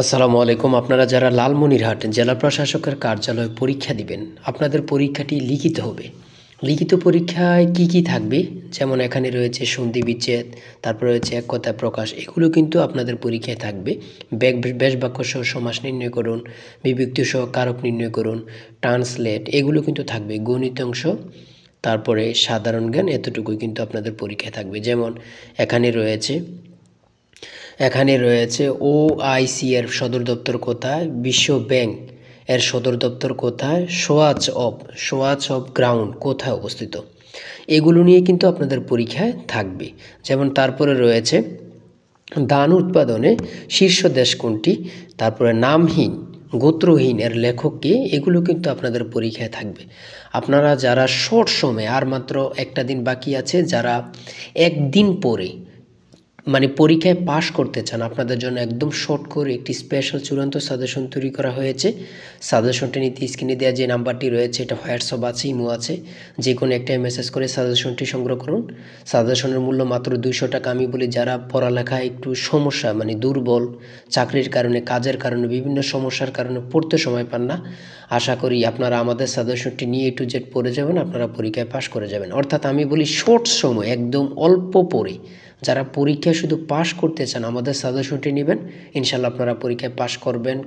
আসসালামু আলাইকুম। আপনারা যারা লালমনিরহাট জেলা প্রশাসকের কার্যালয়ে পরীক্ষা দিবেন, আপনাদের পরীক্ষাটি লিখিত হবে। লিখিত পরীক্ষায় কি কি থাকবে, যেমন এখানে রয়েছে সন্ধি বিচ্ছেদ, তারপর রয়েছে এক কথায় প্রকাশ, এগুলো কিন্তু আপনাদের পরীক্ষায় থাকবে। বেশ বাক্য সহ সমাস নির্ণয় করুন, বিভক্তি সহ কারক নির্ণয় করুন, ট্রান্সলেট, এগুলো কিন্তু থাকবে। গণিত অংশ, তারপরে সাধারণ জ্ঞান, এতটুকুই কিন্তু আপনাদের পরীক্ষায় থাকবে। যেমন এখানে রয়েছে ওআইসি এর সদর দপ্তর কোথায়, বিশ্ব ব্যাংক এর সদর দপ্তর কোথায়, সোয়াচ অফ গ্রাউন্ড কোথায় অবস্থিত, এগুলো নিয়ে কিন্তু আপনাদের পরীক্ষায় থাকবে। যেমন তারপরে রয়েছে ধান উৎপাদনে শীর্ষ দেশ কোনটি, তারপরে নামহীন গোত্রহীন এর লেখক কে, এগুলো কিন্তু আপনাদের পরীক্ষায় থাকবে। আপনারা যারা শর্ট সময়ে, আর মাত্র একটা দিন বাকি আছে, যারা একদিন পরে মানে পরীক্ষায় পাশ করতে চান, আপনাদের জন্য একদম শর্ট করে একটি স্পেশাল চূড়ান্ত সাজেশন তৈরি করা হয়েছে। সাজেশনটি নিতে স্ক্রিনে দেওয়া যে নাম্বারটি রয়েছে, এটা হোয়াটসঅ্যাপ আছে, ইমো আছে, যে কোনো একটাই মেসেজ করে সাজেশনটি সংগ্রহ করুন। সাজেশনের মূল্য মাত্র 200 টাকা। আমি বলি, যারা পড়ালেখায় একটু সমস্যা, মানে দুর্বল, চাকরির কারণে, কাজের কারণে, বিভিন্ন সমস্যার কারণে পড়তে সময় পান না, আশা করি আপনারা আমাদের সাজেশনটি নিয়ে A to Z পড়ে যাবেন, আপনারা পরীক্ষায় পাশ করে যাবেন। অর্থাৎ আমি বলি, শর্ট সময়, একদম অল্প পড়ে যারা পরীক্ষায় শুধু পাশ করতে চান, আমাদের সাজেশনটি নেবেন, ইনশাল্লাহ আপনারা পরীক্ষায় পাশ করবেন।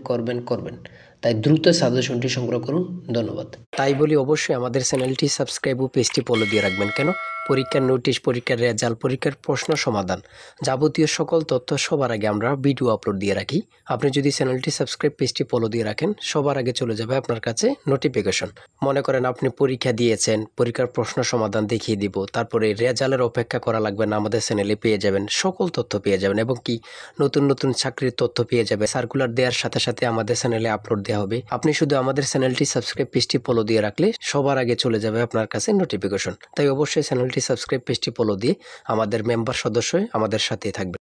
তাই দ্রুত সাজেশনটি সংগ্রহ করুন। ধন্যবাদ। তাই বলি, অবশ্যই আমাদের চ্যানেলটি সাবস্ক্রাইব ও পেজটি ফলো দিয়ে রাখবেন। কেন? পরীক্ষার নোটিশ, পরীক্ষার রেজাল্ট, পরীক্ষার প্রশ্ন সমাধান, যাবতীয় সকল তথ্য সবার আগে আমরা ভিডিও আপলোড দিয়ে রাখি। আপনি যদি চ্যানেলটি সাবস্ক্রাইব, পেজটি ফলো দিয়ে রাখেন, সবার আগে চলে যাবে আপনার কাছে নোটিফিকেশন। মনে করেন আপনি পরীক্ষা দিয়েছেন, পরীক্ষার প্রশ্ন সমাধান দেখিয়ে দিব, তারপরে রেজাল্টের অপেক্ষা করা লাগবে না, আমাদের চ্যানেলে পেয়ে যাবেন, সকল তথ্য পেয়ে যাবেন, এবং কি নতুন নতুন চাকরির তথ্য পেয়ে যাবে। সার্কুলার দেওয়ার সাথে সাথে আমাদের চ্যানেলে আপলোড দেওয়া হবে। আপনি শুধু আমাদের চ্যানেলটি সাবস্ক্রাইব, পেজটি ফলো দিয়ে রাখলে সবার আগে চলে যাবে আপনার কাছে নোটিফিকেশন। তাই অবশ্যই চ্যানেলটি সাবস্ক্রাইব, পেজটি ফলো দিয়ে আমাদের মেম্বার সদস্য হয়ে আমাদের সাথেই থাকবে।